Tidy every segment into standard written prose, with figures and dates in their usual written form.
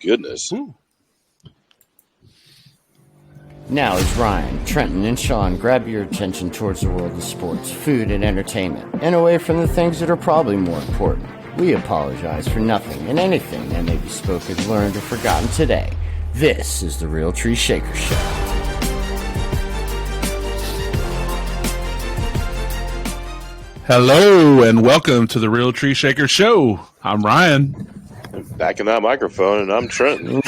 goodness. Now as Ryan, Trenton, and Sean grab your attention towards the world of sports, food, and entertainment, and away from the things that are probably more important. We apologize for nothing and anything that may be spoken, learned, or forgotten today. This is the Real Tree Shaker Show. Hello and welcome to the Real Tree Shaker Show. I'm Ryan. Back in that microphone, and I'm Trenton.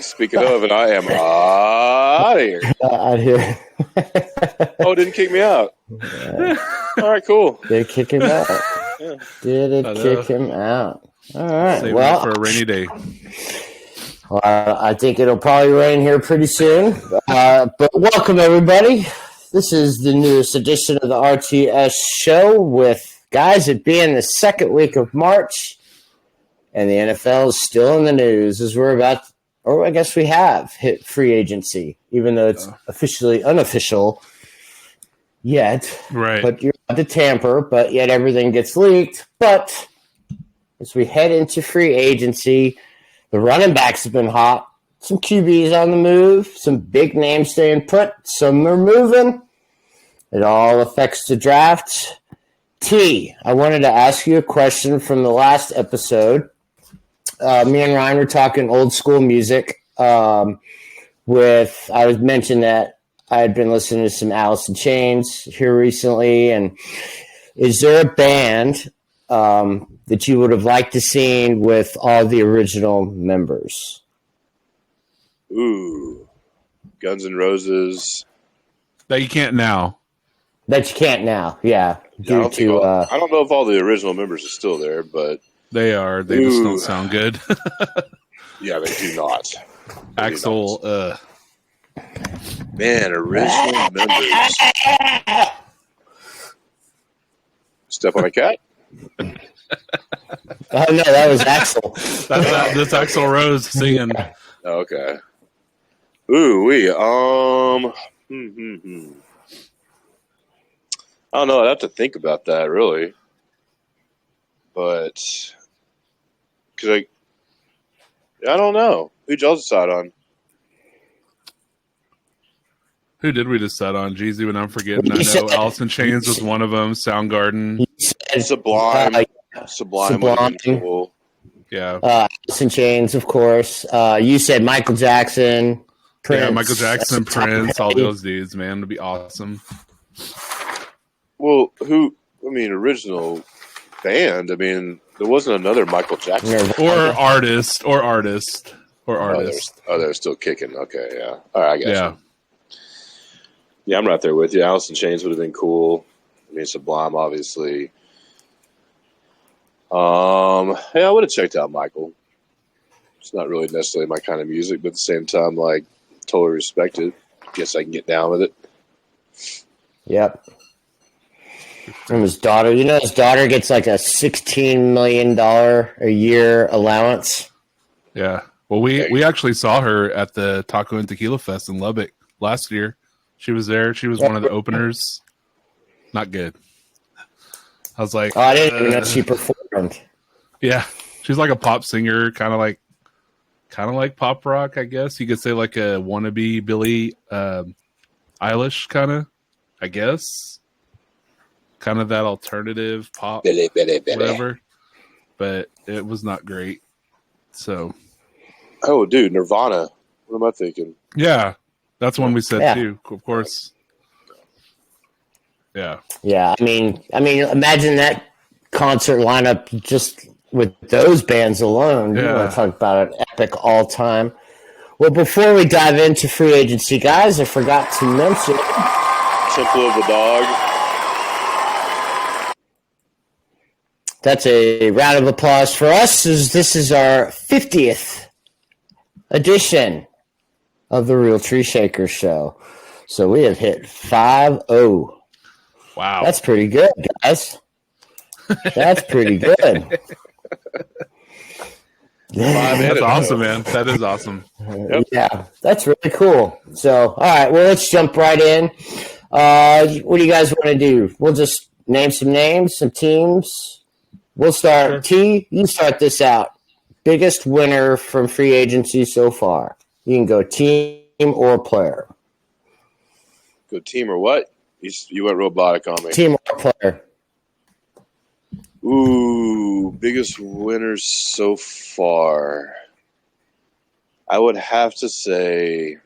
Speaking of, and I am out of here. Out here. Oh, it didn't kick me out. All right, cool. Did it kick him out? Yeah. Did it kick him out? All right. Save well, it for a rainy day. Well, I think it'll probably rain here pretty soon. But welcome, everybody. This is the newest edition of the RTS show with, guys, it being the second week of March, and the NFL is still in the news as we're about, or I guess we have hit free agency, even though it's officially unofficial yet. Right. But you're allowed to tamper, but yet everything gets leaked. But as we head into free agency, the running backs have been hot. Some QBs on the move, some big names staying put, some are moving. It all affects the draft. T, I wanted to ask you a question from the last episode. Me and Ryan were talking old school music. I was mentioned that I had been listening to some Alice in Chains here recently. And is there a band that you would have liked to see with all the original members? Ooh, Guns N' Roses. That you can't now. That you can't now, yeah. I don't know if all the original members are still there, but They are. They just don't sound good. yeah, they do not. Axel, Man, original members. Step on a cat? Oh, no, that was Axel. that's Axel Rose singing. Okay. Ooh, I don't know. I'd have to think about that, really. But, because I don't know. Who'd y'all decide on? Who did we decide on? Jeezy, when I'm forgetting. I know Alice in Chains was one of them. Soundgarden. Sublime. Sublime would have been cool. Yeah. Alice in Chains, of course. You said Michael Jackson, Prince. Yeah, Michael Jackson, Prince, all those dudes, man. It'd be awesome. Well, original band. There wasn't another Michael Jackson. Or artist. Oh, they're still kicking. Okay, yeah. All right, I got you. Yeah, I'm right there with you. Alice in Chains would have been cool. Sublime, obviously. Yeah, I would have checked out Michael. It's not really necessarily my kind of music, but at the same time, totally respect it. Guess I can get down with it. Yep. And his daughter, his daughter gets like a $16 million a year allowance. Yeah. Well, we actually saw her at the Taco and Tequila Fest in Lubbock last year. She was there. She was one of the openers. Not good. I was like, oh, I didn't even know she performed. Yeah, she's like a pop singer, kind of like pop rock, I guess you could say, like a wannabe Billie Eilish kind of, I guess, kind of that alternative pop, whatever. But it was not great. So, oh, dude, Nirvana. What am I thinking? Yeah, that's one we said too. Of course. Yeah. Yeah. I mean, imagine that concert lineup just with those bands alone. Yeah. You want to talk about an epic all time. Well, before we dive into free agency, guys, I forgot to mention Temple of the Dog. That's a round of applause for us, as this is our 50th edition of the Real Tree Shaker Show. So we have hit 5-0. Wow. That's pretty good, guys. That's pretty good. That's awesome, man. That is awesome. Yep. Yeah, that's really cool. So, all right, well, let's jump right in. What do you guys want to do? We'll just name some names, some teams. We'll start. Sure. T, you start this out. Biggest winner from free agency so far. You can go team or player. Go team or what? You went robotic on me. Team or player. Ooh, biggest winners so far. I would have to say,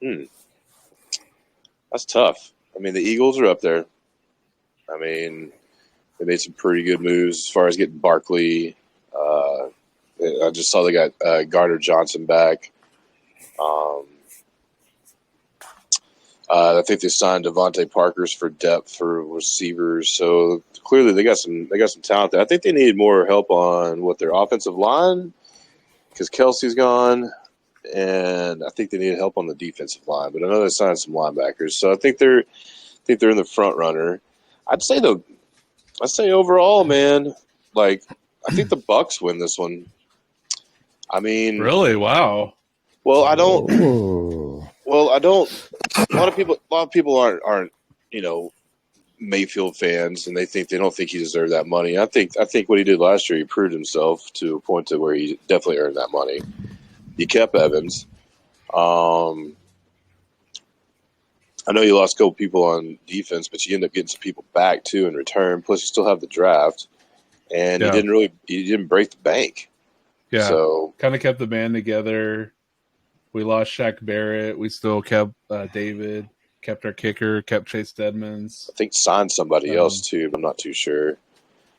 that's tough. I mean, the Eagles are up there. I mean, they made some pretty good moves as far as getting Barkley. I just saw they got Gardner Johnson back. I think they signed Devontae Parker's for depth for receivers. So clearly they got some talent there. I think they need more help on their offensive line because Kelsey's gone, and I think they need help on the defensive line. But I know they signed some linebackers, so I think they're in the front runner. I'd say overall, man, like I think the Bucks win this one. I mean, really? Wow. Well, I don't. Ooh. Well, I don't. A lot of people aren't Mayfield fans, and they don't think he deserved that money. I think what he did last year, he proved himself to a point to where he definitely earned that money. He kept Evans. I know you lost a couple people on defense, but you end up getting some people back too in return. Plus, you still have the draft, and he didn't break the bank. Yeah, so kind of kept the band together. We lost Shaq Barrett. We still kept David, kept our kicker, kept Chase Edmonds. I think signed somebody else too, but I'm not too sure.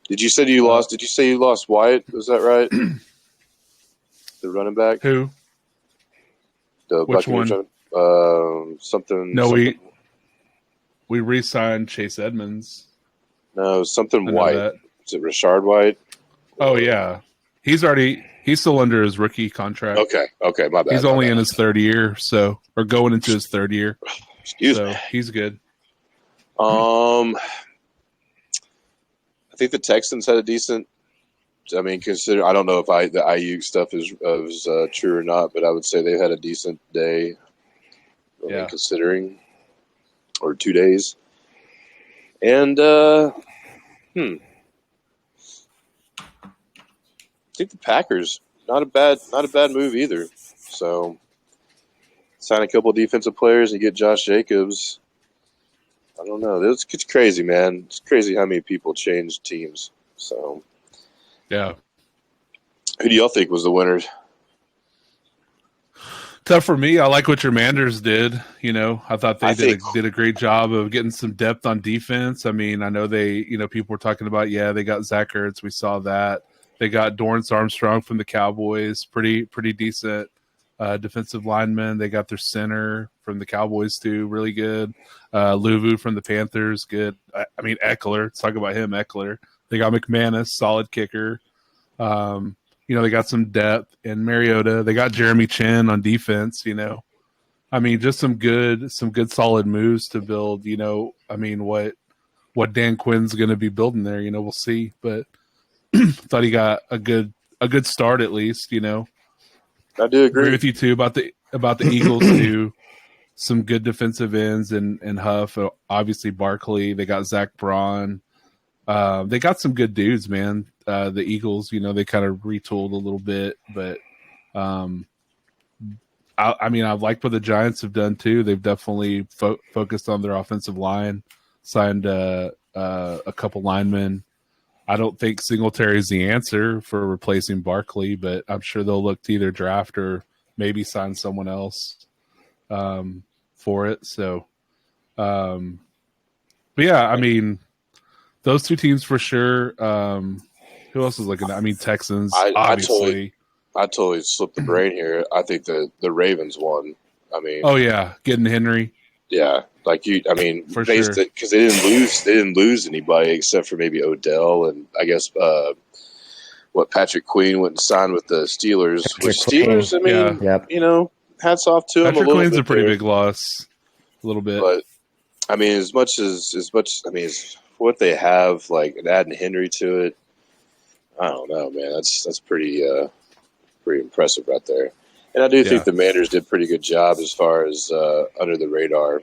Did you say you lost? Did you say you lost Wyatt? Was that right? The running back. Who? Which one? Something. No, something. we re-signed Chase Edmonds. No, something White. Is it Rashard White? Oh yeah, he's still under his rookie contract. Okay, my bad. He's only in his third year, or going into his third year. Excuse me. He's good. I think the Texans had a decent. I mean, I don't know if the IU stuff is true or not, but I would say they had a decent day. Considering, or 2 days, and I think the Packers not a bad move either. So sign a couple of defensive players and get Josh Jacobs. I don't know. It's crazy, man. It's crazy how many people change teams. So yeah. Who do y'all think was the winner? Tough for me. I like what your Manders did. I thought they did a great job of getting some depth on defense. I mean, I know people were talking about, they got Zach Ertz. We saw that. They got Dorrance Armstrong from the Cowboys, pretty decent defensive lineman. They got their center from the Cowboys too, really good. Luvu from the Panthers, good. I mean, Eckler. Let's talk about him, Eckler. They got McManus, solid kicker. They got some depth in Mariota. They got Jeremy Chin on defense. I mean, just some good solid moves to build. What Dan Quinn's going to be building there. We'll see, but. Thought he got a good start at least. I do agree with you too about the Eagles too. Some good defensive ends and Huff. Obviously Barkley. They got Zach Braun. They got some good dudes, man. The Eagles, they kind of retooled a little bit, but I like what the Giants have done too. They've definitely focused on their offensive line. Signed a couple linemen. I don't think Singletary is the answer for replacing Barkley, but I'm sure they'll look to either draft or maybe sign someone else for it. So, but yeah, I mean, those two teams for sure. Who else is looking at? I mean, Texans, obviously. I totally slipped the brain here. I think the Ravens won. I mean, oh yeah, getting Henry. Yeah, for sure, because they didn't lose anybody except for maybe Odell and I guess Patrick Queen went and signed with the Steelers. Steelers, hats off to him. Patrick Queen's a pretty big loss, a little bit. But I mean, as much as what they have, like adding Henry to it, I don't know, man. That's pretty impressive right there. And I do think the Manders did a pretty good job as far as under the radar.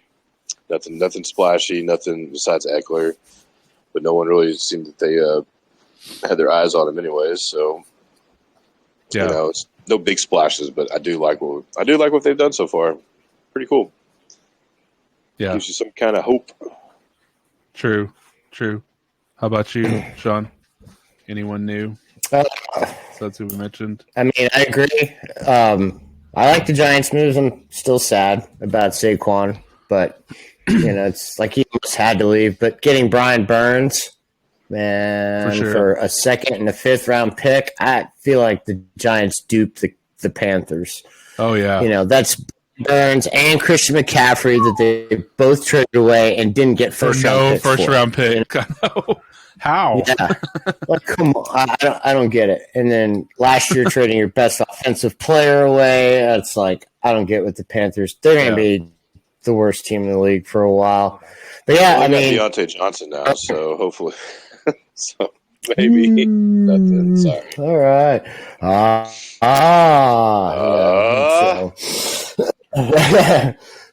Nothing splashy, nothing besides Eckler. But no one really seemed that they had their eyes on him anyways. So Yeah. it's no big splashes, but I do like what they've done so far. Pretty cool. Yeah. Gives you some kind of hope. True. How about you, Sean? Anyone new? Uh, So that's who we mentioned. I mean, I agree. I like the Giants' moves. I'm still sad about Saquon, but it's like he almost had to leave. But getting Brian Burns, man, For sure. for a second and a fifth round pick, I feel like the Giants duped the Panthers. Oh yeah. That's Burns and Christian McCaffrey that they both traded away and didn't get For first round pick. How? Yeah, like come on, I don't get it. And then last year trading your best offensive player away, that's like I don't get with the Panthers. They're going to be the worst team in the league for a while. But yeah, I mean, Deontay Johnson now, so hopefully, so maybe nothing. Sorry. All right.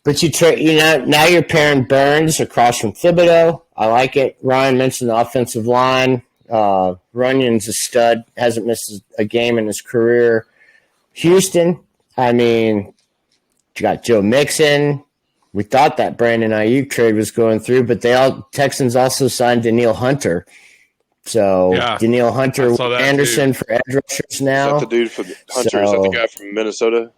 But you trade, now you're pairing Burns across from Thibodeau. I like it. Ryan mentioned the offensive line. Runyon's a stud. Hasn't missed a game in his career. Houston, I mean, you got Joe Mixon. We thought that Brandon Ayuk trade was going through, but Texans also signed Danielle Hunter. So Danielle Hunter, Anderson for edge rushers now. Is that the dude for Hunter? Is that the guy from Minnesota?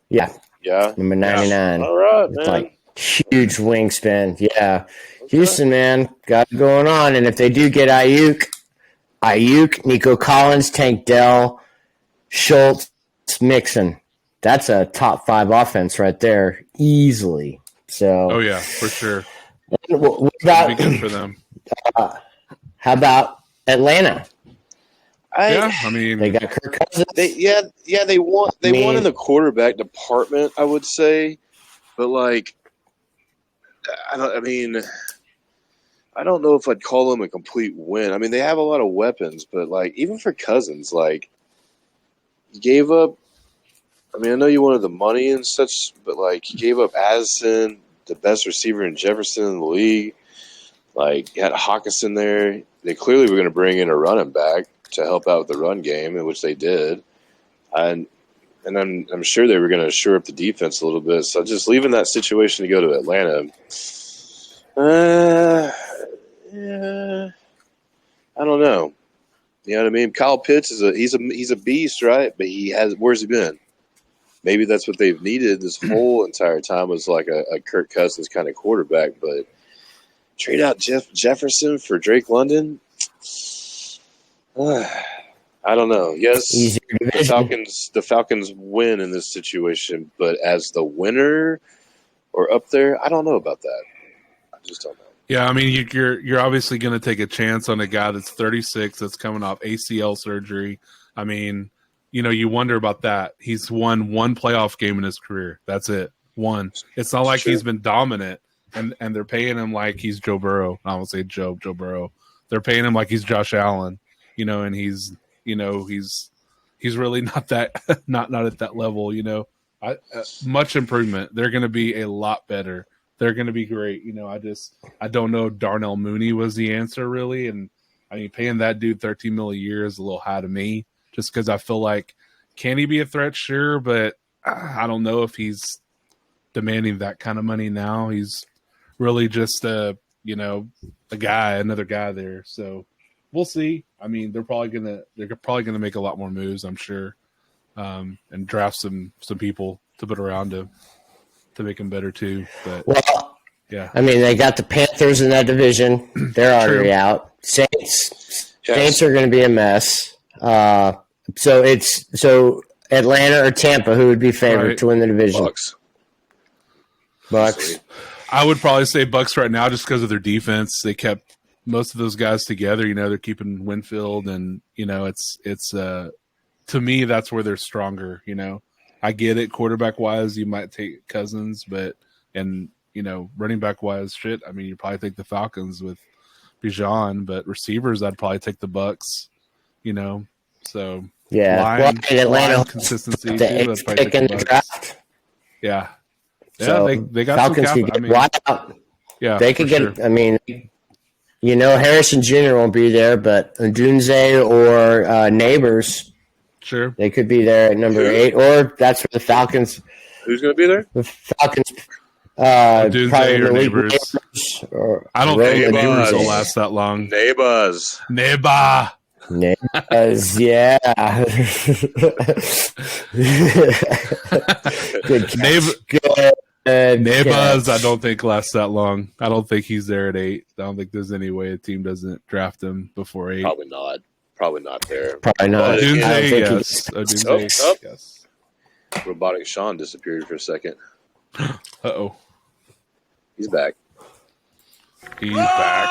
Yeah. Yeah. Number 99. All right, man. It's like huge wingspan. Yeah. Okay. Houston, man, got it going on. And if they do get Ayuk, Nico Collins, Tank Dell, Schultz, Mixon. That's a top 5 offense right there, easily. So. Oh yeah, for sure. What about, be good for them. How about Atlanta? I mean, they got Kirk Cousins. They won in the quarterback department, I would say, but like, I don't know if I'd call them a complete win. I mean, they have a lot of weapons, but like, even for Cousins, like, you gave up. I mean, I know you wanted the money and such, but like, you gave up Addison, the best receiver in Jefferson in the league. Like, you had Hawkinson there. They clearly were going to bring in a running back to help out with the run game, in which they did. And I'm sure they were going to shore up the defense a little bit. So just leaving that situation to go to Atlanta, I don't know. You know what I mean? Kyle Pitts he's a beast, right? But where's he been? Maybe that's what they've needed this whole entire time was like a Kirk Cousins kind of quarterback. But trade out Jefferson for Drake London. I don't know. Yes, the Falcons win in this situation, but as the winner or up there, I don't know about that. I just don't know. Yeah, I mean, you're obviously going to take a chance on a guy that's 36, that's coming off ACL surgery. I mean, you wonder about that. He's won one playoff game in his career. That's it. One. It's not like he's been dominant, and they're paying him like he's Joe Burrow. I won't say Joe Burrow. They're paying him like he's Josh Allen. And he's really not that not at that level. Much improvement. They're going to be a lot better. They're going to be great. I don't know if Darnell Mooney was the answer really, and I mean paying that dude $13 million a year is a little high to me. Just because I feel like can he be a threat? Sure, but I don't know if he's demanding that kind of money now. He's really just another guy there. So. We'll see. I mean, they're probably gonna make a lot more moves, I'm sure, and draft some people to put around to make them better too. But yeah, I mean, they got the Panthers in that division; they're already out. Saints are going to be a mess. So Atlanta or Tampa, who would be favored to win the division? Bucks. I would probably say Bucks right now, just because of their defense. They kept most of those guys together. They're keeping Winfield, and it's to me that's where they're stronger. I get it, quarterback wise, you might take Cousins, but running back wise, I mean, you probably take the Falcons with Bijan, but receivers, I'd probably take the Bucks. So Atlanta consistency the 8th pick in the draft. Yeah, so they got Falcons some could get wide out. Yeah, they could get. Sure. I mean, Harrison Jr. won't be there, but Dunze or Neighbors, Sure. they could be there at number 8, or that's where the Falcons. Who's going to be there? The Falcons, Dunze probably or Malik Neighbors. Or I don't think Neighbors. Neighbors will last that long. Neighbors. Neighbor. Neighbors, yeah. Good catch. Good Neighbors, catch. I don't think lasts that long. I don't think he's there at 8. I don't think there's any way a team doesn't draft him before 8. Probably not. Probably not there. Probably not. Dunze, I don't think yes. Dunze, Oh. yes. Robotic Sean disappeared for a second. Uh-oh. He's back. He's back.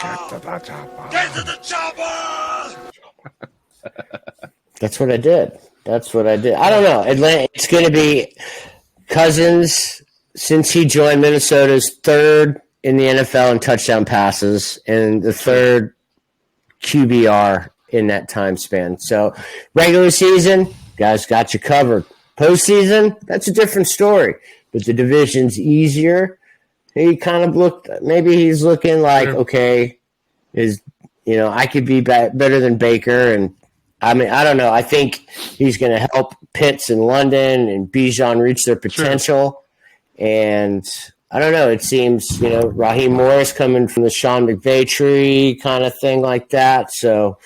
Get to the chopper! That's what I did. I don't know. Atlanta. It's going to be Cousins, since he joined Minnesota's 3rd in the NFL in touchdown passes and the 3rd QBR in that time span. So regular season, guys got you covered. Postseason, that's a different story. But the division's easier. He kind of maybe he's looking like, okay, I could be better than Baker. And I mean, I don't know. I think he's going to help Pitts in London and Bijan reach their potential. Sure. And I don't know. It seems, Raheem Morris coming from the Sean McVay tree kind of thing like that. So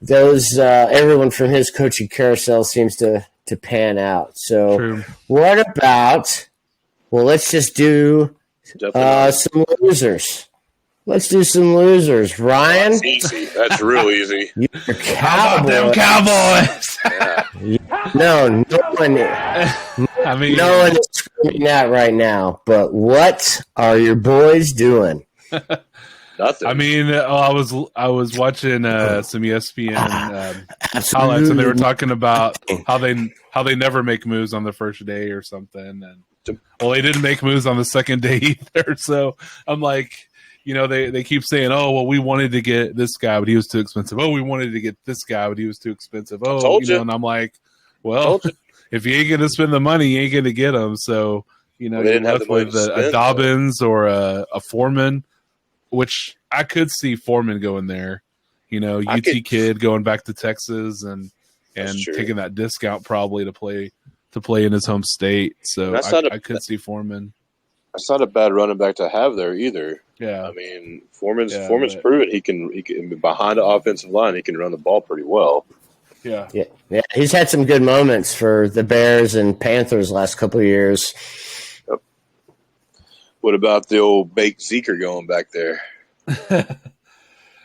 those, everyone from his coaching carousel seems to pan out. So True. What about, let's just do some losers. Let's do some losers. Ryan? That's easy. That's real easy. You're How about them Cowboys? Yeah. No one. I mean, no one is screaming that right now. But what are your boys doing? Nothing. I mean, I was watching some ESPN highlights, and they were talking about how they never make moves on the first day or something, and they didn't make moves on the second day either. So I'm like, they keep saying, oh, well, we wanted to get this guy, but he was too expensive. Oh, we wanted to get this guy, but he was too expensive. Oh, and I'm like, well, if you ain't going to spend the money, you ain't going to get him. So, you're left with a Dobbins or a Foreman, which I could see Foreman going there. Kid going back to Texas and taking that discount probably to play in his home state. So I could see Foreman. That's not a bad running back to have there either. Yeah, I mean, Foreman's proven he can behind the offensive line, he can run the ball pretty well. Yeah. He's had some good moments for the Bears and Panthers last couple of years. Yep. What about the old baked Zeker going back there?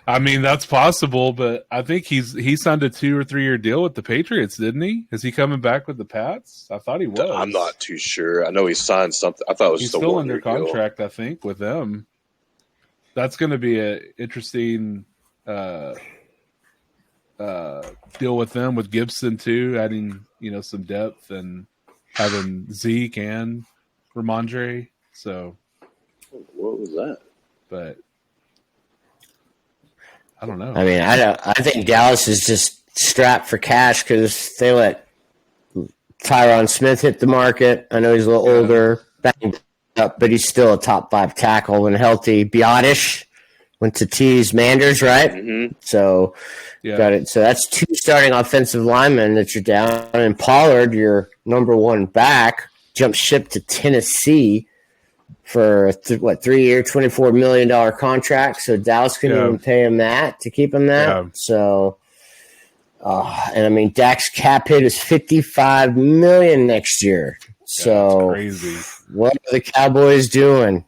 I mean, that's possible, but I think he signed a 2 or 3 year deal with the Patriots, didn't he? Is he coming back with the Pats? I thought he was. I'm not too sure. I know he signed something. I thought it was he's just still a under contract, deal. I think, with them. That's going to be an interesting deal with them, with Gibson too, adding some depth and having Zeke and Ramondre. So, what was that? But I don't know. I mean, I think Dallas is just strapped for cash because they let Tyron Smith hit the market. I know he's a little older, banged up, but he's still a top 5 tackle when healthy. Biotish went to tease Manders, right? Mm-hmm. So got it. So that's 2 starting offensive linemen that you're down. And Pollard, your number 1 back, jumped ship to Tennessee for a 3-year, $24 million contract. So Dallas couldn't even pay him that to keep him that. Yeah. So, and I mean, Dak's cap hit is $55 million next year. So crazy. What are the Cowboys doing?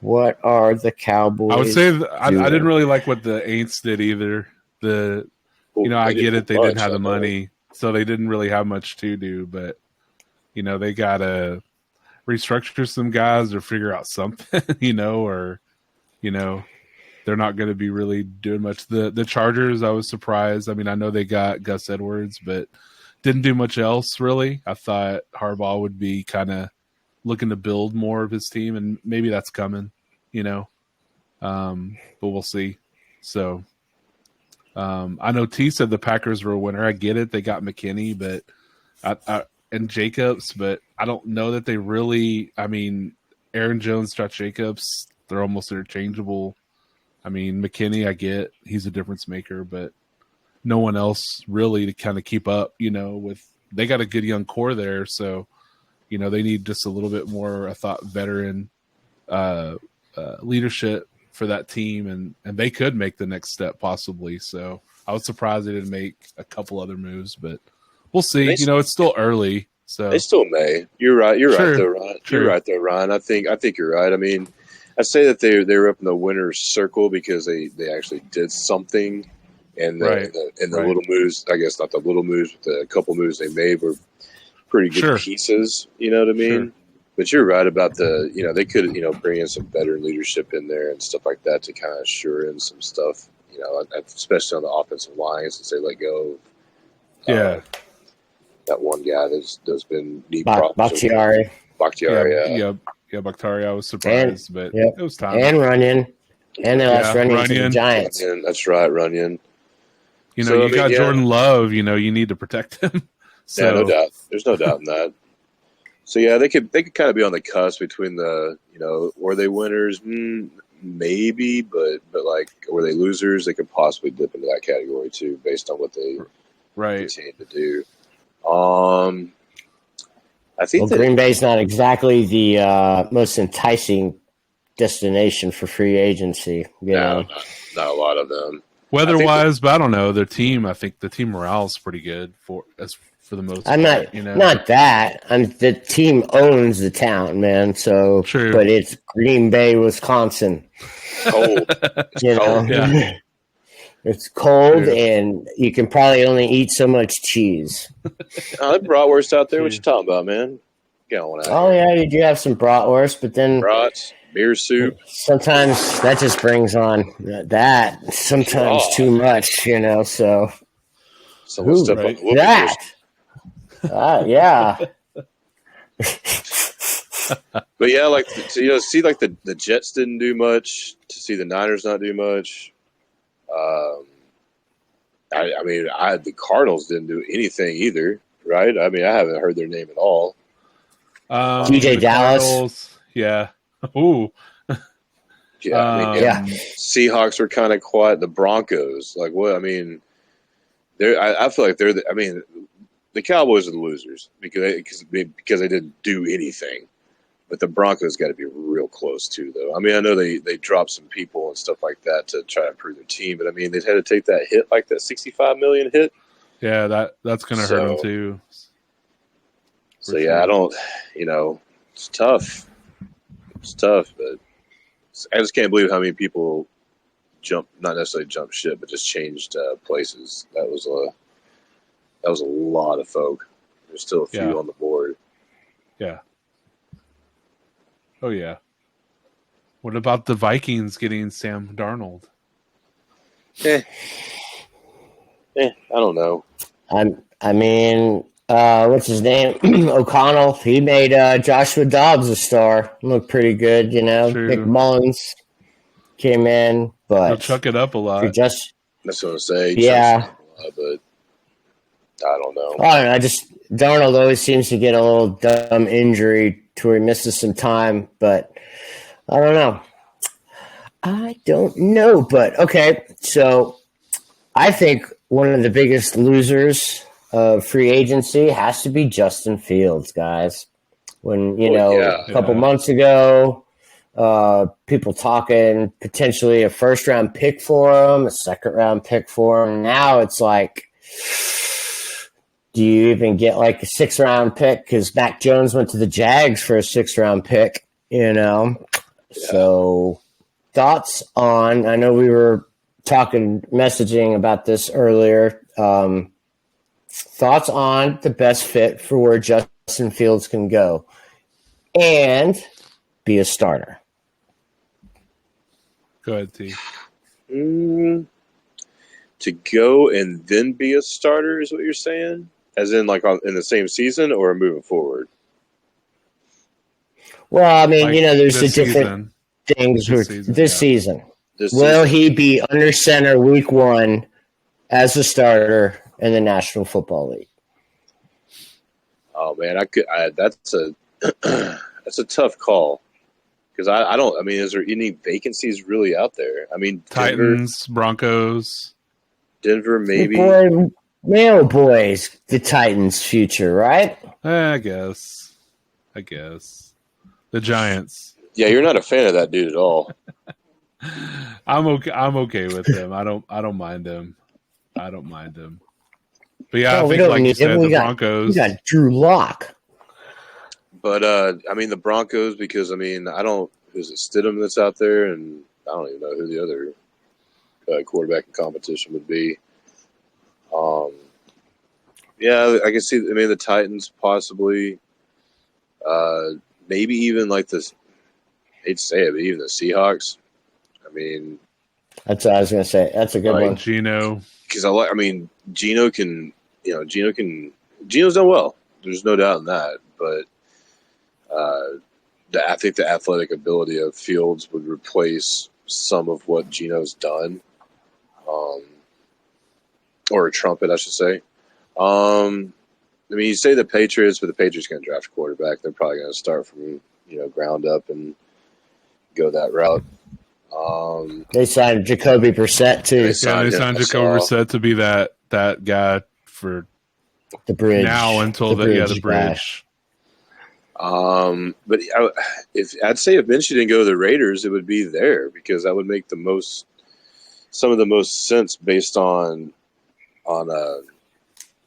What are the Cowboys? I would say I didn't really like what the Aints did either. I get it. They didn't have the money, so they didn't really have much to do. But they gotta restructure some guys or figure out something, or they're not going to be really doing much. The Chargers, I was surprised. I mean, I know they got Gus Edwards, but didn't do much else really. I thought Harbaugh would be kind of looking to build more of his team, and maybe that's coming, but we'll see. So I know T said the Packers were a winner. I get it. They got McKinney, but and Jacobs, but I don't know that they really. I mean, Aaron Jones, Josh Jacobs, they're almost interchangeable. I mean, McKinney, I get he's a difference maker, but no one else really to kind of keep up. With they got a good young core there, so they need just a little bit more. I thought veteran leadership for that team, and they could make the next step possibly. So I was surprised they didn't make a couple other moves, but we'll see. It's still early, so they still may. You're right. You're right, though, Ryan. True. You're right, though, Ryan. I think you're right. I mean, I say that they were up in the winner's circle because they actually did something, and the little moves. I guess not the little moves, but the couple moves they made were pretty good pieces. You know what I mean? Sure. But you're right about they could, bring in some veteran leadership in there and stuff like that to kind of assure in some stuff, especially on the offensive line since they let go of that one guy that's been knee problems. Bakhtiari. Yeah, Bakhtiari. I was surprised, but it was time. And Runyon. And they lost Runyon to the Giants. Runyon, that's right, Runyon. You got Jordan Love, you need to protect him. So. Yeah, no doubt. There's no doubt in that. So yeah, they could kind of be on the cusp between the were they winners? Maybe, but like were they losers? They could possibly dip into that category too, based on what they continue to do. I think Green Bay's not exactly the most enticing destination for free agency. No, not a lot of them. Weather-wise, but I don't know. Their team, I think the team morale is pretty good for the most part. Not that. The team owns the town, man. So, true. But it's Green Bay, Wisconsin. Cold. Yeah. It's cold, and you can probably only eat so much cheese. That bratwurst out there. What you talking about, man? Get on out. Oh yeah, you do have some bratwurst, but then brats, beer soup. Sometimes that just brings on that. Sometimes too much, So someone step on the that. Yeah. But yeah, see, the Jets didn't do much. To see the Niners not do much. The Cardinals didn't do anything either, right? I mean, I haven't heard their name at all. DJ Dallas. Cardinals, yeah. Ooh. Yeah. Seahawks were kind of quiet. The Broncos, like what? I mean, I feel like they're. The Cowboys are the losers because they didn't do anything. But the Broncos got to be real close too, though. I mean, I know they dropped some people and stuff like that to try to improve their team, but I mean, they had to take that hit, like that $65 million hit. Yeah, that's going to hurt them too. I don't. It's tough. It's tough, but I just can't believe how many people not necessarily jumped ship, but just changed places. That was a lot of folk. There's still a few on the board. Yeah. Oh, yeah. What about the Vikings getting Sam Darnold? I don't know. What's his name? O'Connell. He made Joshua Dobbs a star. Looked pretty good, True. Nick Mullins came in, but he'll chuck it up a lot. That's what I'm saying. Yeah. But I don't know. I don't know. Darnold always seems to get a little dumb injury to where he misses some time, but I don't know. But okay, so I think one of the biggest losers of free agency has to be Justin Fields, guys. When a couple months ago, people talking potentially a first-round pick for him, a second-round pick for him. Now it's like, do you even get like a 6th-round pick? Because Mac Jones went to the Jags for a 6th-round pick, So thoughts on, I know we were messaging about this earlier. Thoughts on the best fit for where Justin Fields can go and be a starter. Go ahead, T. To go and then be a starter is what you're saying? As in in the same season or moving forward? Well, there's the different things this season. Will he be under center week 1 as a starter in the National Football League? Oh man, that's a tough call Because I don't. I mean, is there any vacancies really out there? I mean, Titans, Broncos. Denver, maybe. Boy, Mail Boys, the Titans' future, right? I guess. The Giants. Yeah, you're not a fan of that dude at all. I'm okay with him. I don't mind him. But yeah, No, I we think don't like you need him. said, We the got Broncos. Drew Lock. But I mean, the Broncos, because I mean, I don't. Who's it? Stidham that's out there, and I don't even know who the other quarterback in competition would be. Yeah, I can see. I mean, the Titans possibly. Maybe even like this. I hate to say it, but even the Seahawks. I mean, That's what I was going to say. That's a good one. Geno. because I mean, Geno can. Geno's done well. There's no doubt in that, but. I think the athletic ability of Fields would replace some of what Geno's done, or a trumpet, I should say. I mean, you say the Patriots, but the Patriots going to draft a quarterback. They're probably going to start from ground up and go that route. They signed Jacoby Brissett too. They signed Jacoby Brissett to be that guy for The bridge now until the bridge. But if I'd say if Minshew didn't go to the Raiders, it would be there because that would make some of the most sense based on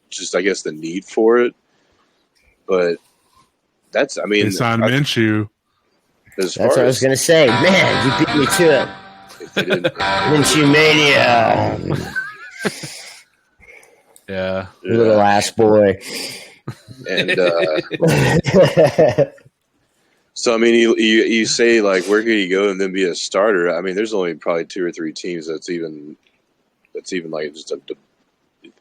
just I guess the need for it. But that's I mean they signed Minshew. That's what I was going to say. Man, you beat me to it. Minshew mania. Yeah, Little ass boy. And so I mean, you say like where could he go and then be a starter? I mean, there's only probably 2 or 3 teams that's even like just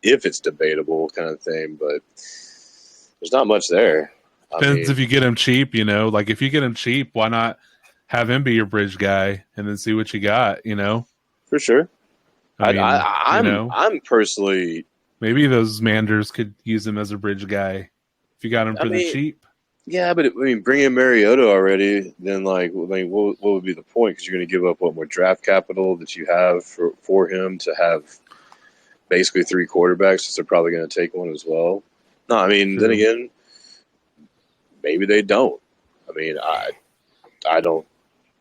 if it's debatable kind of thing, but there's not much there. Depends if you get him cheap, Like if you get him cheap, why not have him be your bridge guy and then see what you got, For sure. I'm personally. Maybe those Manders could use him as a bridge guy if you got him for the cheap. Yeah, but bring in Mariota already, then like, what would be the point? Because you're going to give up more draft capital that you have for him to have basically 3 quarterbacks, since they're probably going to take one as well. No, I mean, Then again, maybe they don't. I mean, I don't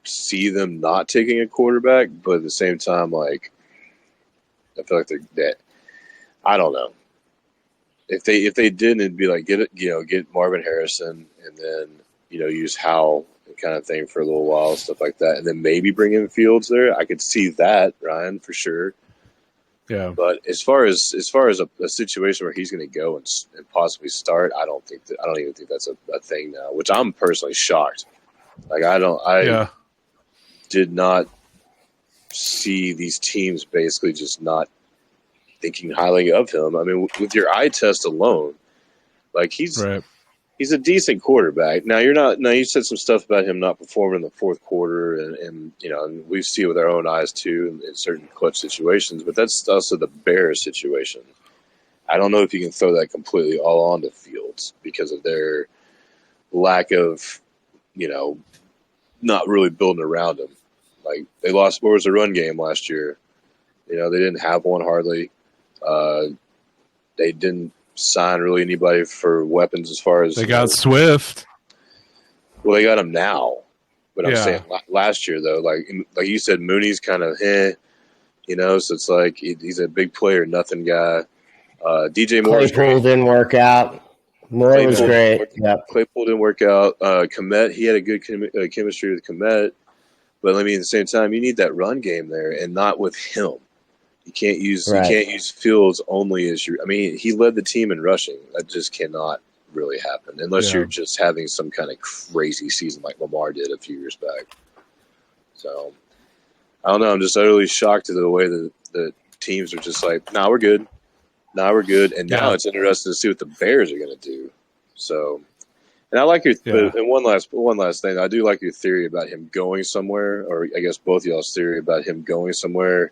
see them not taking a quarterback, but at the same time, like, I feel like they're dead. I don't know. If they didn't, it'd be like get Marvin Harrison and then use Howell kind of thing for a little while, stuff like that, and then maybe bring in Fields there. I could see that, Ryan, for sure. Yeah. But as far as a situation where he's going to go and possibly start, I don't even think that's a thing now. Which I'm personally shocked. Like I did not see these teams basically just not thinking highly of him. I mean, with your eye test alone, like he's a decent quarterback. Now you said some stuff about him not performing in the fourth quarter, and we see it with our own eyes too in certain clutch situations. But that's also the Bears situation. I don't know if you can throw that completely all onto Fields because of their lack of, not really building around him. Like they lost. What was the run game last year? They didn't have one hardly. They didn't sign really anybody for weapons as far as they got Swift. Well, they got him now, but I'm saying last year though, like you said, Mooney's kind of so it's like he's a big player, nothing guy. DJ Moore didn't work out. Moore was great. Claypool didn't work out. Komet, he had a good chemistry with Komet, but I mean at the same time, you need that run game there, and not with him. You can't use Fields only as your. I mean, he led the team in rushing. That just cannot really happen unless you're just having some kind of crazy season like Lamar did a few years back. So I don't know. I'm just utterly shocked at the way that the teams are just like, "Nah, we're good. Nah, we're good." And now it's interesting to see what the Bears are going to do. So, and I like your. And one last thing, I do like your theory about him going somewhere, or I guess both of y'all's theory about him going somewhere.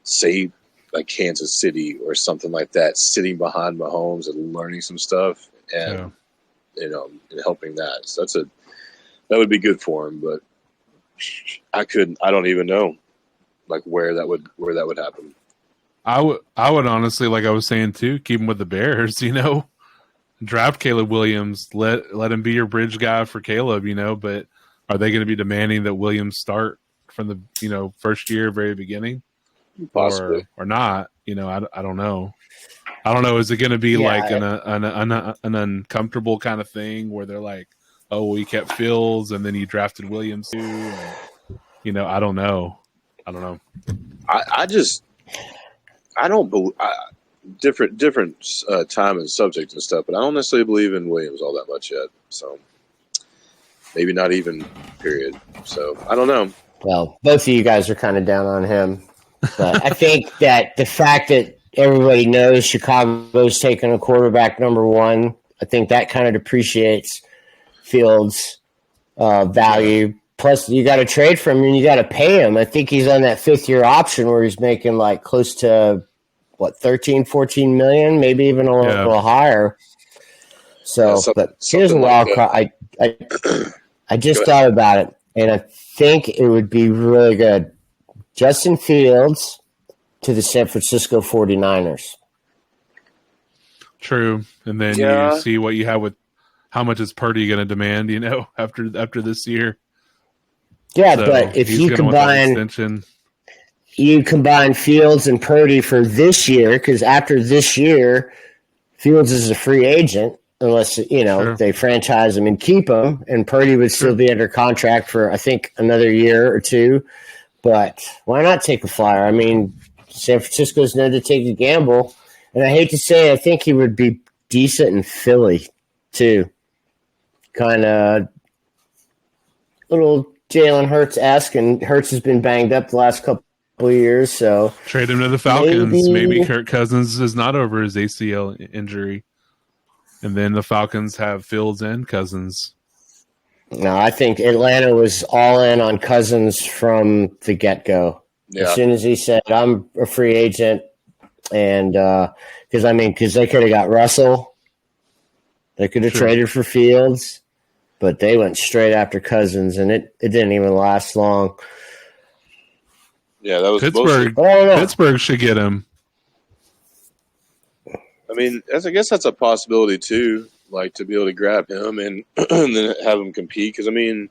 Say like Kansas City or something like that, sitting behind Mahomes and learning some stuff, and and helping that. So that would be good for him. But I don't even know like where that would happen. I would honestly, like I was saying too, keep him with the Bears. Draft Caleb Williams. Let him be your bridge guy for Caleb. But are they going to be demanding that Williams start from the first year, very beginning, Possibly. or not? I don't know. I don't know. Is it going to be like an uncomfortable kind of thing where they're like, oh, well, you kept Fields and then you drafted Williams too? And, I don't know. I don't believe different time and subject and stuff, but I don't necessarily believe in Williams all that much yet. So maybe not even period. So I don't know. Well, both of you guys are kind of down on him, but I think that the fact that everybody knows Chicago's taking a quarterback number one, I think that kind of depreciates Fields' value. Plus, you got to trade for him and you got to pay him. I think he's on that 5th-year option where he's making like close to, 13-14 million, maybe even a little higher. So, but here's a wild card. I just thought about it, and I think it would be really good. Justin Fields to the San Francisco 49ers. True. And then you see what you have with how much is Purdy going to demand, after this year. Yeah, so but if you combine Fields and Purdy for this year, because after this year, Fields is a free agent unless they franchise him and keep him, and Purdy would still be under contract for I think another year or two. But why not take a flyer? I mean, San Francisco's known to take a gamble, and I hate to say, I think he would be decent in Philly too. Kind of little Jalen Hurts-esque, and Hurts has been banged up the last couple of years, so trade him to the Falcons. Maybe Kirk Cousins is not over his ACL injury, and then the Falcons have Fields and Cousins. No, I think Atlanta was all in on Cousins from the get-go. Yeah. As soon as he said, I'm a free agent, and because they could have got Russell. They could have traded for Fields, but they went straight after Cousins, and it didn't even last long. Yeah, that was Pittsburgh. Pittsburgh should get him. I mean, I guess that's a possibility too, like to be able to grab him and then have him compete. Because I mean,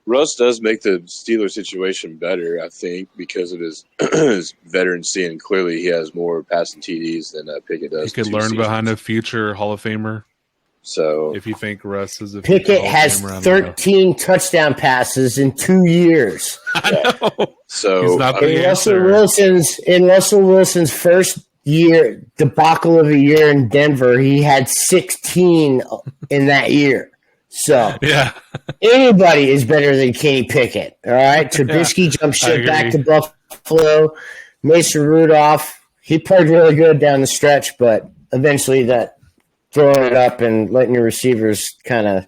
Russ does make the Steelers situation better, I think, because of his veterancy, and clearly he has more passing TDs than Pickett does. He could learn behind a future Hall of Famer. So if you think Russ is a Pickett has 13 touchdown passes in 2 years. I know. So he's not the in Russell Wilson's first year debacle of a year in Denver, he had 16 in that year. So anybody is better than Kenny Pickett. All right, Trubisky jumped ship back to Buffalo. Mason Rudolph, he played really good down the stretch, but eventually that throwing it up and letting your receivers kind of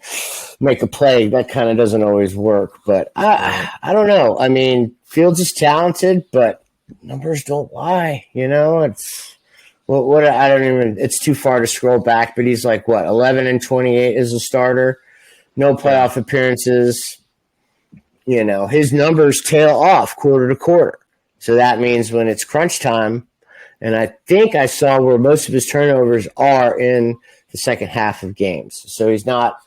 make a play, that kind of doesn't always work. But I don't know. I mean, Fields is talented, but numbers don't lie. It's I don't even. It's too far to scroll back. But he's like 11-28 as a starter, no playoff appearances. His numbers tail off quarter to quarter. So that means when it's crunch time. And I think I saw where most of his turnovers are in the second half of games. So he's not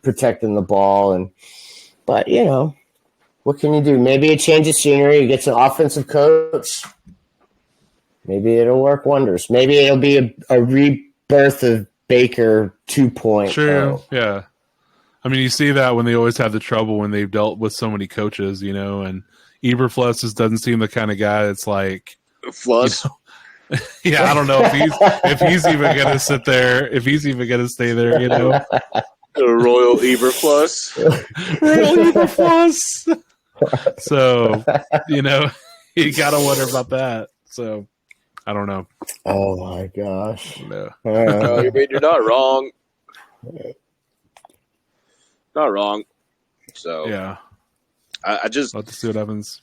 protecting the ball. But what can you do? Maybe a change of scenery. He gets an offensive coach. Maybe it'll work wonders. Maybe it'll be a rebirth of Baker 2.0. True, yeah. I mean, you see that when they always have the trouble when they've dealt with so many coaches, and Eberflus just doesn't seem the kind of guy that's like Fluss. Yeah, I don't know if he's even gonna sit there, if he's even gonna stay there, The Royal Eberflus. Royal Eberflus. So, you gotta wonder about that. So, I don't know. Oh my gosh! No. You're not wrong. Not wrong. So yeah, I just let's see what happens.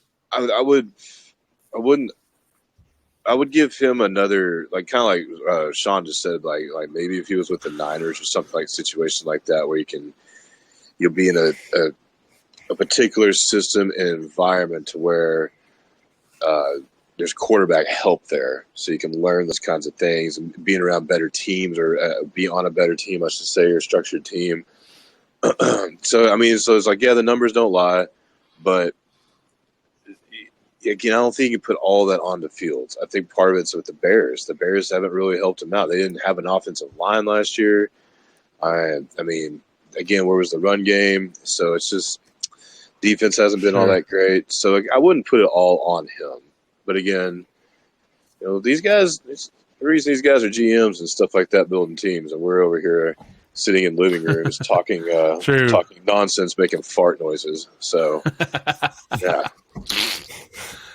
I would give him another, like, kind of like Sean just said, like maybe if he was with the Niners or something, like situation like that where you'll be in a a particular system and environment to where there's quarterback help there, so you can learn those kinds of things and being around better teams or be on a better team, I should say, or structured team. So it's like, yeah, the numbers don't lie, but again, I don't think you can put all that on the fields. I think part of it's with the Bears. The Bears haven't really helped them out. They didn't have an offensive line last year. I mean, again, where was the run game? So it's just defense hasn't been all that great. So I wouldn't put it all on him. But again, these guys, the reason these guys are GMs and stuff like that, building teams, and we're over here sitting in living rooms talking nonsense, making fart noises. So, yeah.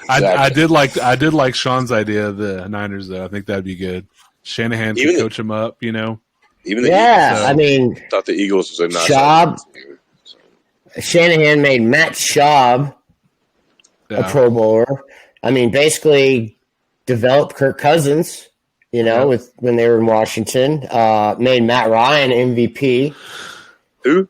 Exactly. I did like Sean's idea of the Niners, though. I think that'd be good. Shanahan could coach him up, Even the Eagles, thought the Eagles was a nice Schaub. Shanahan made Matt Schaub a Pro Bowler. Basically developed Kirk Cousins, with when they were in Washington. Made Matt Ryan MVP. Who?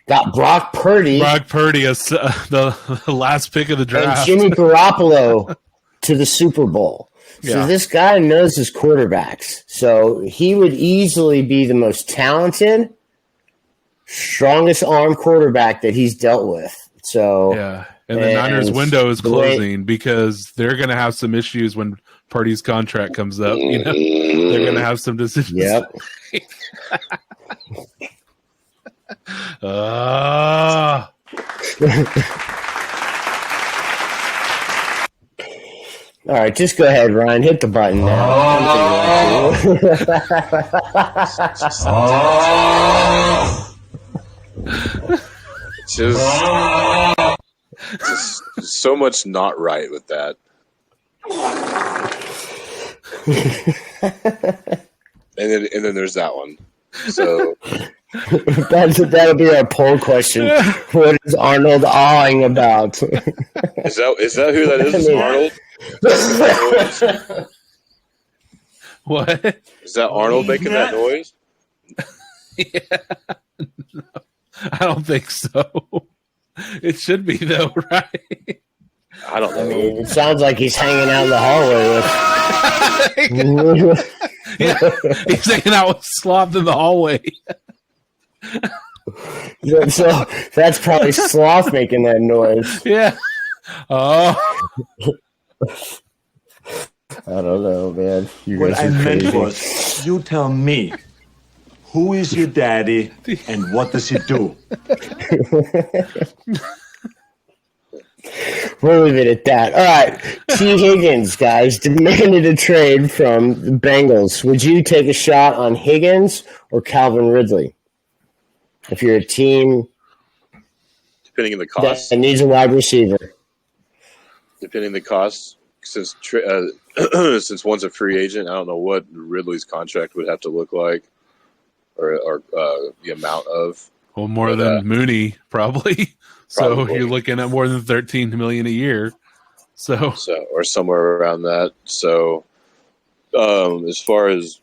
Got Brock Purdy. The last pick of the draft. And Jimmy Garoppolo to the Super Bowl. So this guy knows his quarterbacks. So he would easily be the most talented, strongest arm quarterback that he's dealt with. So and the Niners window is closing because they're going to have some issues when Purdy's contract comes up. They're going to have some decisions. Yep. All right, just go ahead, Ryan. Hit the button now. Just so much not right with that. And then there's that one. So that'll be our poll question. What is Arnold awing about? Is that who that is? Is Arnold? What? Is that Arnold making that noise? No, I don't think so. It should be though, right? I don't know. It sounds like he's hanging out in the hallway with. He's hanging out with Sloth in the hallway. So that's probably Sloth making that noise. Yeah. Oh. I don't know, man. What I meant was, you tell me, who is your daddy and what does he do? We'll leave it at that. All right. T. Higgins, guys, demanded a trade from the Bengals. Would you take a shot on Higgins or Calvin Ridley? If you're a team depending on the cost, that needs a wide receiver. Depending on the cost, since one's a free agent, I don't know what Ridley's contract would have to look like or the amount of. Well, more than Mooney, probably. So you're looking at more than $13 million a year. So or somewhere around that. So as far as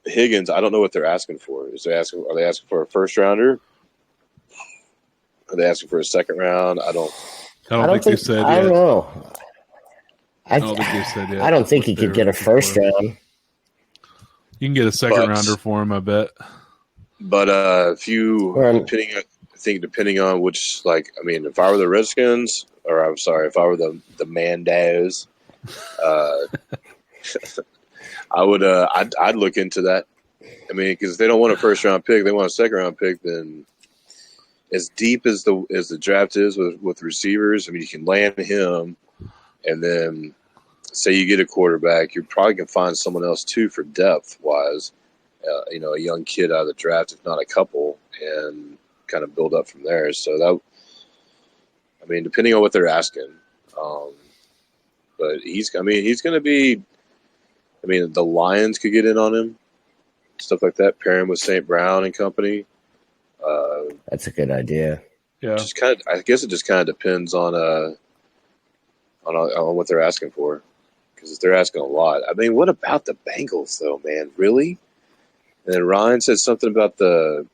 Higgins, I don't know what they're asking for. Are they asking for a first rounder? Are they asking for a second round? I don't think they said yet. I don't know. I don't think they said yet. I don't think he could get a first round. You can get a second rounder for him, I bet. But depending on which, if I were the Redskins, or I'm sorry, if I were the Mandos, I would I'd look into that. Because they don't want a first round pick, they want a second round pick. Then, as deep as the draft is with receivers, you can land him, and then say you get a quarterback, you probably can find someone else too for depth wise. A young kid out of the draft, if not a couple, and kind of build up from there. So that, depending on what they're asking, but he's going to be. The Lions could get in on him, stuff like that. Pair him with St. Brown and company. That's a good idea. Yeah, I guess it just kind of depends on what they're asking for, because if they're asking a lot, what about the Bengals though, man? Really? And then Ryan said something about the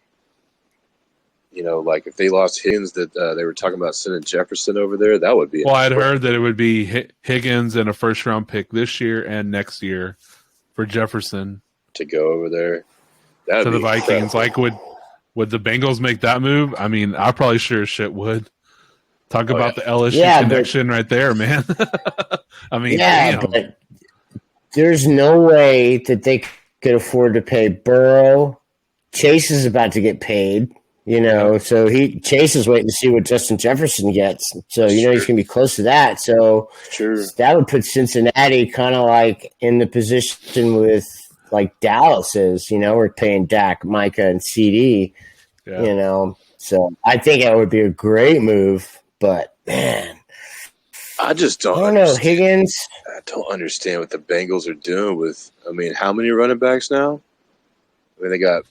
like if they lost Higgins, that they were talking about sending Jefferson over there, that would be. Well, I'd heard that it would be Higgins and a first-round pick this year and next year for Jefferson to go over there. That'd to the be Vikings. incredible. Like, would the Bengals make that move? I mean, I probably sure as shit would. Talk about the LSU connection right there, man. I mean, damn. But there's no way that they could afford to pay Burrow. Chase is about to get paid. So Chase is waiting to see what Justin Jefferson gets. So he's going to be close to that. So that would put Cincinnati kind of like in the position with like Dallas is. We're paying Dak, Micah, and CD. Yeah. So I think that would be a great move. But man, I just don't. I don't know, Higgins. I don't understand what the Bengals are doing with. I mean, how many running backs now? I mean, they got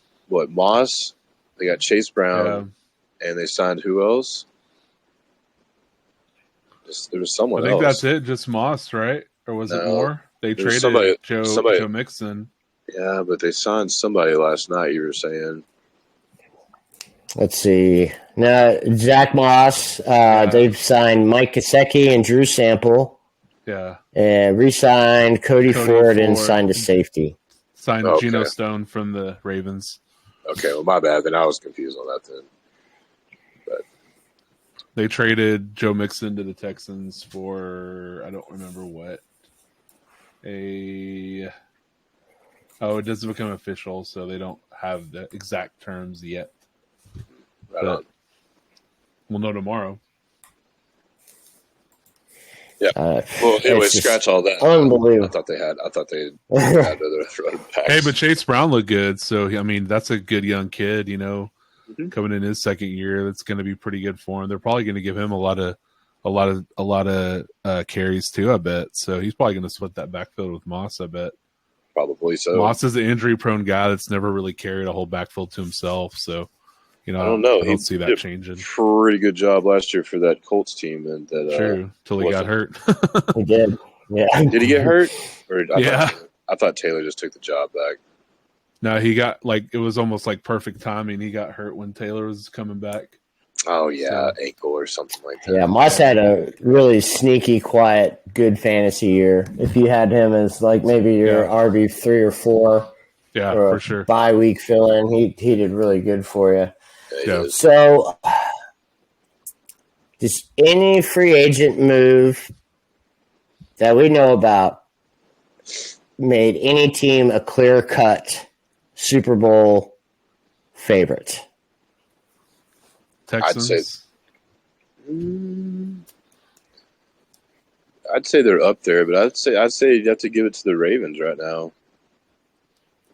Moss. They got Chase Brown, and they signed who else? There was someone else. I think that's it, just Moss, right? Or was it more? They traded Joe Mixon. Yeah, but they signed somebody last night, you were saying. Let's see. Now, Zach Moss, they've signed Mike Gesicki and Drew Sample. Yeah. And re-signed Cody Ford and signed a safety. Signed Geno Stone from the Ravens. Okay, well, my bad. Then I was confused on that then. But they traded Joe Mixon to the Texans for, I don't remember what. It doesn't become official, so they don't have the exact terms yet. Right on. We'll know tomorrow. Yeah. Well, anyway, scratch all that. Unbelievable. I thought they had other running backs. Hey, but Chase Brown looked good, so I mean that's a good young kid. Coming in his second year, that's going to be pretty good for him. They're probably going to give him a lot of carries too. I bet. So he's probably going to split that backfield with Moss. I bet. Probably so. Moss is an injury-prone guy that's never really carried a whole backfield to himself. So. I don't know. I don't see that changing. Pretty good job last year for that Colts team, and true till he got hurt. He did. Yeah. Did he get hurt? I thought Taylor just took the job back. No, he got it was almost like perfect timing. He got hurt when Taylor was coming back. Oh yeah, ankle or something like that. Yeah, Moss had a really sneaky, quiet, good fantasy year. If you had him as maybe your RB 3 or 4, for sure, bye week fill-in, he did really good for you. Yeah. So, just any free agent move that we know about made any team a clear-cut Super Bowl favorite? Texans. I'd say they're up there, but I'd say you have to give it to the Ravens right now.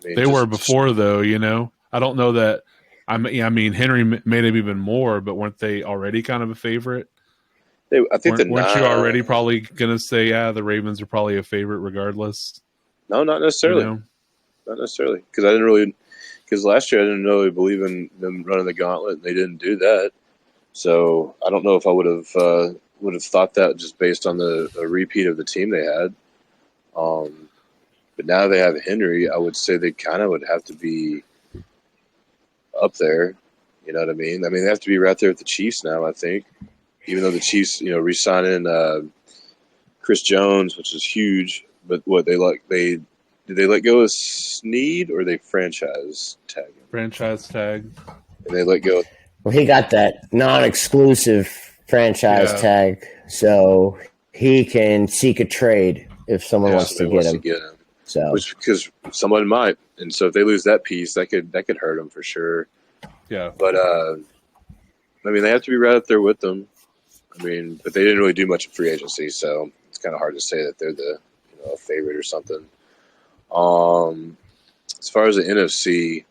They were before, though. I don't know that. I mean, Henry made him even more, but weren't they already kind of a favorite? I think weren't you already probably going to say, the Ravens are probably a favorite regardless? No, not necessarily. Not necessarily, because last year I didn't really believe in them running the gauntlet, and they didn't do that. So I don't know if I would have thought that just based on the repeat of the team they had. But now they have Henry. I would say they kind of would have to be up there, you know what I mean? I mean, they have to be right there with the Chiefs now, I think. Even though the Chiefs, re-signing Chris Jones, which is huge. But did they let go of Snead or they franchise tag him? Franchise tag. And they let go. Well, he got that non-exclusive franchise tag, so he can seek a trade if someone wants to get him. So, because someone might, and so if they lose that piece, that could hurt them for sure. Yeah, but I mean, they have to be right up there with them. I mean, but they didn't really do much in free agency, so it's kind of hard to say that they're the a favorite or something. As far as the NFC,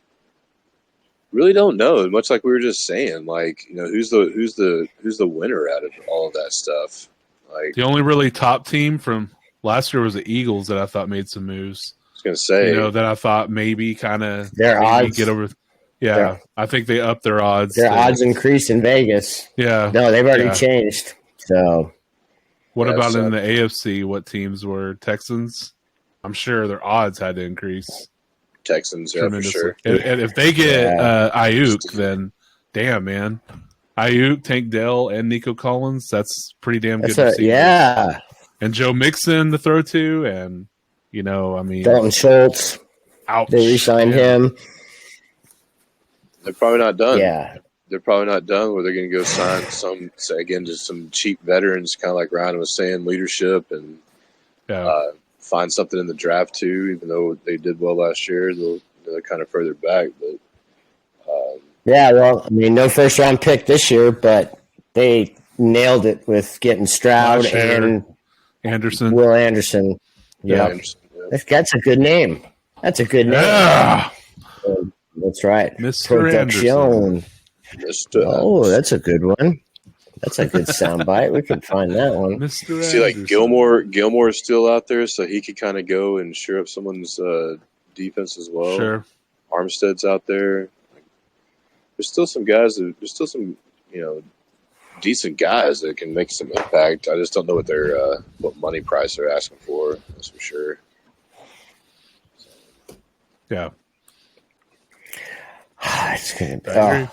really don't know. Much like we were just saying, who's the winner out of all of that stuff? The only really top team from last year was the Eagles that I thought made some moves. I was going to say, that I thought maybe kind of their odds get over. Yeah, I think they upped their odds. Their odds increased in Vegas. Yeah, no, they've already changed. So, what about in the AFC? What teams were Texans? I'm sure their odds had to increase. Texans, yeah, for sure. And if they get Ayuk, then damn, man. Ayuk, Tank Dell, and Nico Collins. That's pretty damn good. Yeah. And Joe Mixon to throw to, and I mean, Dalton Schultz. ouch. They re-signed him. They're probably not done. Yeah. They're probably not done where they're going to go sign just some cheap veterans, kind of like Ryan was saying, leadership, and find something in the draft too. Even though they did well last year, they're kind of further back. But yeah, well, I mean, no first round pick this year, but they nailed it with getting Stroud and Anderson, Will Anderson. Yeah, that's a good name. That's a good name. Yeah. That's right, Mr. Production. Oh, Anderson. that's a good one. That's a good soundbite. We can find that one. Mr. See, like Gilmore is still out there, so he could kind of go and shore up someone's defense as well. Sure. Armstead's out there. There's still some guys. There's still some decent guys that can make some impact. I just don't know what money price they're asking for. That's for sure. Yeah. It's gonna be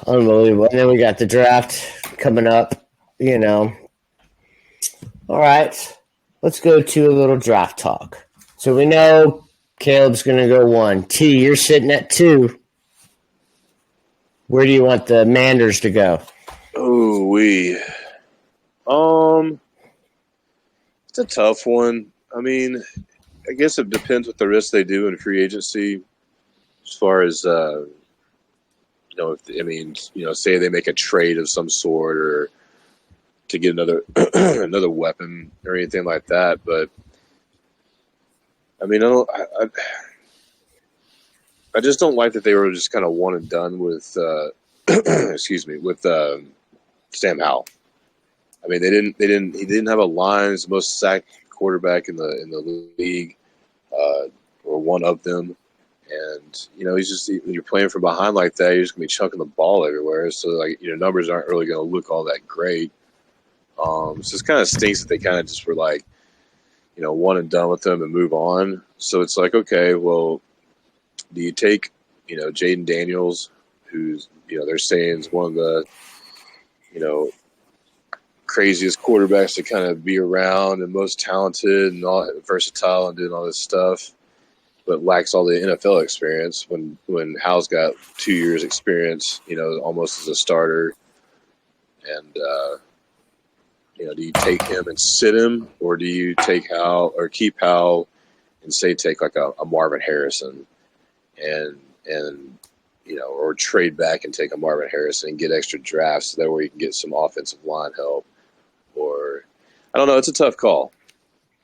unbelievable. And then we got the draft coming up. All right, let's go to a little draft talk. So we know Caleb's going to go 1. T, you're sitting at 2. Where do you want the Manders to go? Oh, it's a tough one. I mean, I guess it depends what the rest they do in free agency, as far as say they make a trade of some sort or to get another another weapon or anything like that. But I mean, I just don't like that they were just kind of one and done with with Sam Howell. I mean, he didn't have a line. He's the most sacked quarterback in the league, or one of them. And he's just, when you're playing from behind like that, you're just gonna be chucking the ball everywhere. So like numbers aren't really gonna look all that great. So it kind of stinks that they kind of just were like, one and done with them and move on. So it's like, okay, well, do you take Jaden Daniels, who's they're saying is one of the craziest quarterbacks to kind of be around and most talented and all versatile and doing all this stuff, but lacks all the NFL experience when Hal's got 2 years experience, almost as a starter. And, do you take him and sit him, or do you take Hal or keep Hal and say take like a Marvin Harrison and or trade back and take a Marvin Harrison and get extra drafts so that way you can get some offensive line help? Or I don't know. It's a tough call.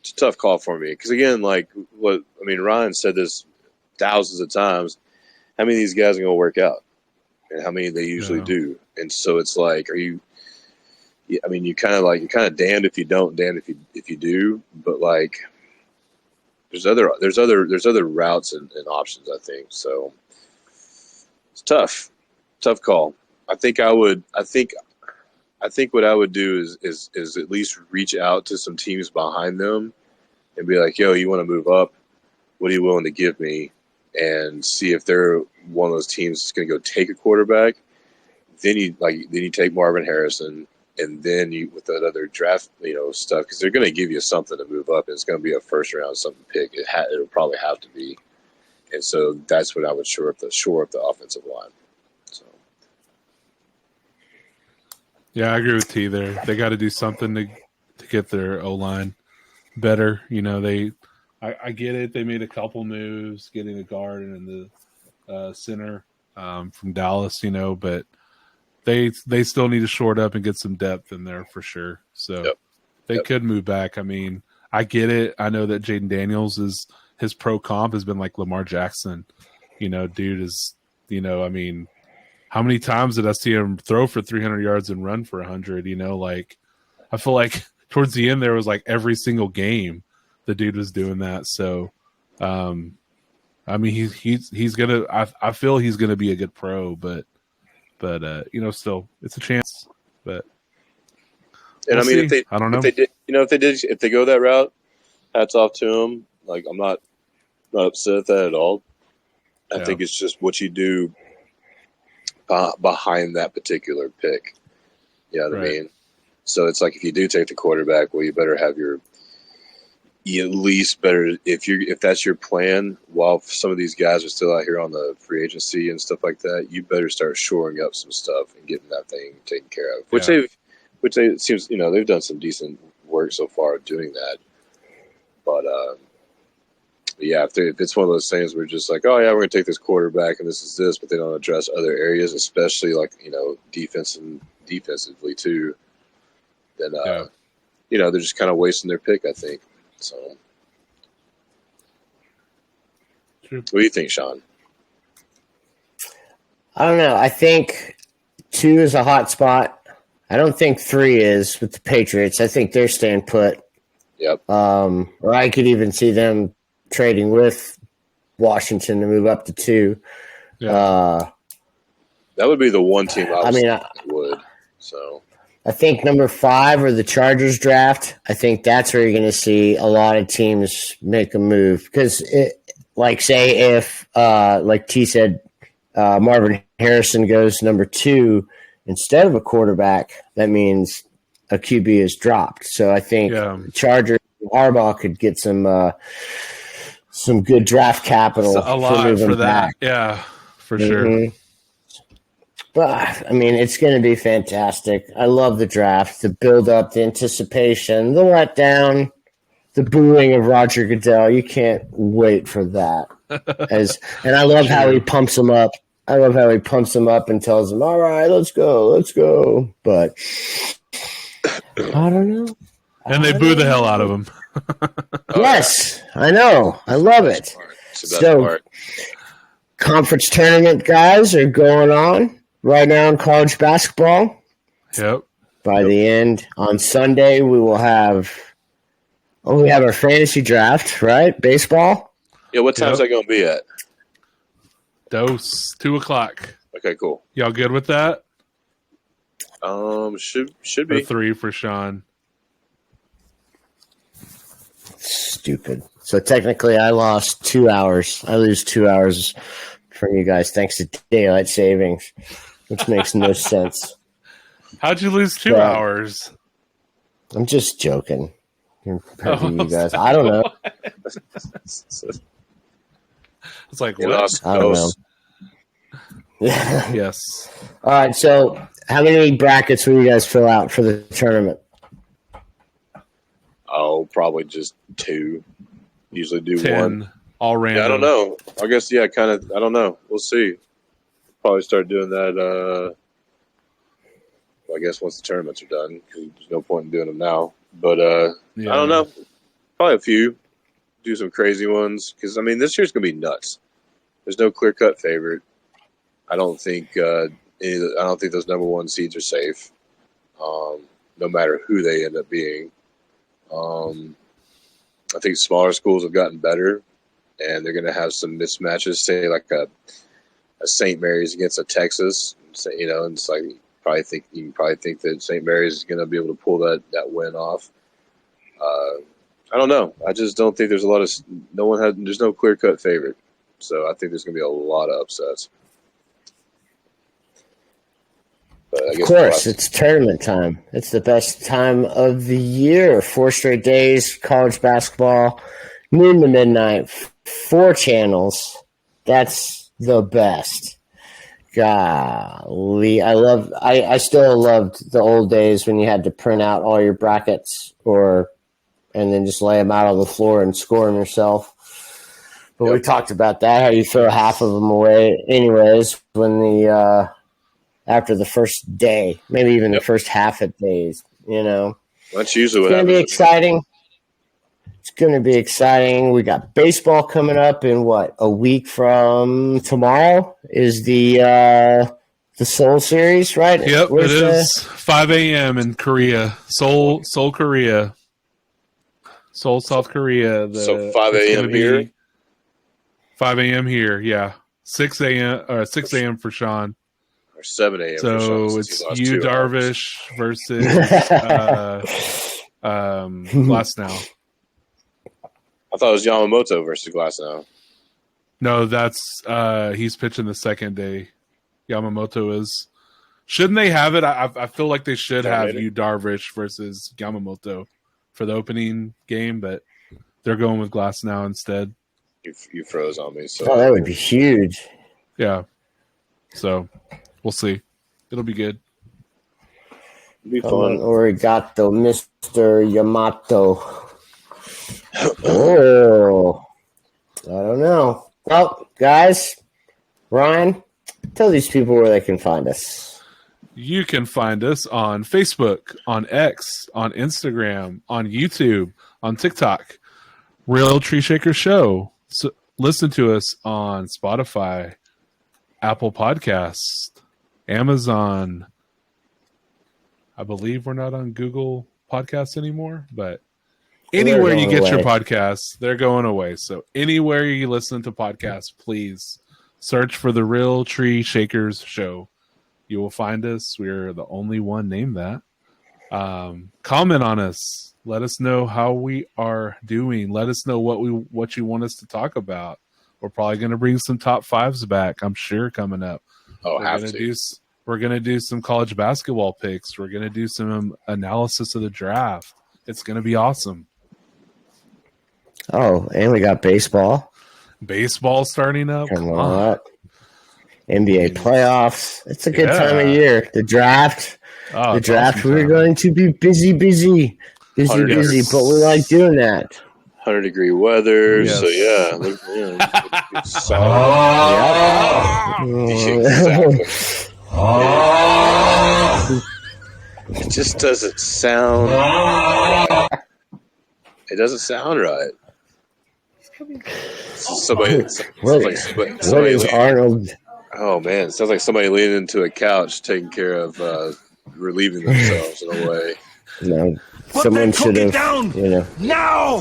It's a tough call for me because again, Ryan said this thousands of times. How many of these guys are going to work out, and how many they usually do? And so it's like, you're kind of damned if you don't, damned if you do. But like, there's other routes and options. I think so. It's tough call. I think what I would do is at least reach out to some teams behind them and be like, yo, you want to move up? What are you willing to give me? And see if they're one of those teams that's going to go take a quarterback. Then you take Marvin Harrison, and then you with that other draft stuff, because they're going to give you something to move up, and it's going to be a first round something pick. It'll probably have to be, and so that's what I would shore up the offensive line. So. Yeah, I agree with T there. They got to do something to get their O-line better. I get it. They made a couple moves, getting a guard and the center from Dallas, but they still need to short up and get some depth in there for sure. So they could move back. I mean, I get it. I know that Jaden Daniels his pro comp has been like Lamar Jackson. Dude is, how many times did I see him throw for 300 yards and run for 100? I feel like towards the end there was like every single game the dude was doing that. So, he's gonna. I feel he's gonna be a good pro, but still it's a chance. But and we'll if they, I don't know. If they go that route, hats off to them. Like I'm not upset at that at all. I think it's just what you do behind that particular pick. You know what I Right. mean? So it's like if you do take the quarterback, well, you better have you at least better if that's your plan. While some of these guys are still out here on the free agency and stuff like that, you better start shoring up some stuff and getting that thing taken care of. Which Yeah. it seems they've done some decent work so far doing that. But yeah, if it's one of those things where just like, oh yeah, we're gonna take this quarterback and this is this, but they don't address other areas, especially like defensively too, then they're just kind of wasting their pick, I think. So, True. What do you think, Sean? I don't know. I think 2 is a hot spot. I don't think 3 is with the Patriots. I think they're staying put. Yep. Or I could even see them trading with Washington to move up to 2. Yeah. That would be the one team I would. So I think number 5 or the Chargers draft. I think that's where you're going to see a lot of teams make a move because, say if like T said, Marvin Harrison goes number 2 instead of a quarterback, that means a QB is dropped. So I think Chargers Harbaugh could get some good draft capital. A lot for that. Back. Yeah, for sure. But, I mean, it's going to be fantastic. I love the draft, the build-up, the anticipation, the letdown, the booing of Roger Goodell. You can't wait for that. And I love how he pumps him up. I love how he pumps him up and tells him, all right, let's go. But I don't know. And they boo the hell out of him. Yes, I know. I love it. So, conference tournament guys are going on right now in college basketball. Yep. By the end on Sunday, we will have our fantasy draft, right? Baseball. Yeah, what time is that going to be at? Dose 2:00. Okay, cool. Y'all good with that? Should be 3 for Sean. Stupid. So technically, I lost 2 hours. I lose 2 hours from you guys thanks to daylight savings, which makes no sense. How'd you lose 2 hours? I'm just joking. Compared to you guys, I don't know. It's like, what? what? I don't know. Yes. All right. So, how many brackets will you guys fill out for the tournament? Oh, probably just 2. Usually do 10, 1. all random. Yeah, I don't know. I guess, kind of. I don't know. We'll see. Probably start doing that. I guess once the tournaments are done, because there's no point in doing them now. But I don't know. Probably a few. Do some crazy ones because this year's gonna be nuts. There's no clear cut favorite. I don't think. I don't think those number 1 seeds are safe. No matter who they end up being. I think smaller schools have gotten better, and they're going to have some mismatches. Say like a St. Mary's against a Texas. And it's like you can probably think that St. Mary's is going to be able to pull that win off. I don't know. I just don't think there's a lot of there's no clear cut favorite. So I think there's going to be a lot of upsets. But I guess of course, it's tournament time. It's the best time of the year. 4 straight days, college basketball, noon to midnight, 4 channels. That's the best. Golly, I still loved the old days when you had to print out all your brackets and then just lay them out on the floor and score them yourself. But we talked about that, how you throw half of them away anyways when after the first day, maybe even the first half of days, That's usually what happens. It's going to be exciting. It's going to be exciting. We got baseball coming up in a week from tomorrow is the Seoul series, right? Yep, it is 5 a.m. in Korea. Seoul, Korea. Seoul, South Korea. So 5 a.m. here? 5 a.m. here, yeah. 6 a.m. for Sean. Or 7 a.m. So it's Yu Darvish versus Glasnow. I thought it was Yamamoto versus Glasnow. No, that's he's pitching the second day. Yamamoto is. Shouldn't they have it? I feel like they should have Terminator? Yu Darvish versus Yamamoto for the opening game, but they're going with Glass now instead. You froze on me. So Oh, that would be huge. Yeah. So we'll see. It'll be good. it'd be Come on, fun. Origato, Mr. Yamato. Oh, I don't know. Well, guys, Ryan, tell these people where they can find us. You can find us on Facebook, on X, on Instagram, on YouTube, on TikTok. Real Tree Shaker Show. So listen to us on Spotify, Apple Podcasts, Amazon. I believe we're not on Google Podcasts anymore, but anywhere you get your podcasts, they're going away. So anywhere you listen to podcasts, please search for the Real Tree Shakers Show. You will find us. We're the only one named that. Comment on us. Let us know how we are doing. Let us know what you want us to talk about. We're probably going to bring some top fives back, I'm sure, coming up. Oh, We're going to do some college basketball picks. We're going to do some analysis of the draft. It's going to be awesome. Oh, and we got baseball. Baseball starting up. Come on. NBA playoffs. It's a good time of year. The draft. Oh, the it's draft. awesome We're time. going to be busy, Yes. but we like doing that. 100-degree weather. Yes. So it's solid. Exactly. It just doesn't sound. It doesn't sound right. Somebody What is Arnold? Oh man, it sounds like somebody leaning into a couch, taking care of relieving themselves in a way. No, Put someone that should cookie have. down You know. now.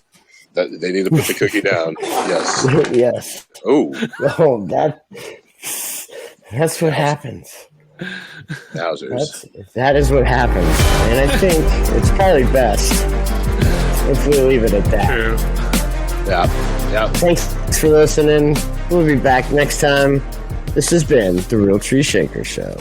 That they need to put the cookie down. Yes. Yes. Oh, Oh, that's what happens. Wowzers. That is what happens, and I think it's probably best if we leave it at that. True. Yeah. Thanks for listening. We'll be back next time. This has been the Real Tree Shaker Show.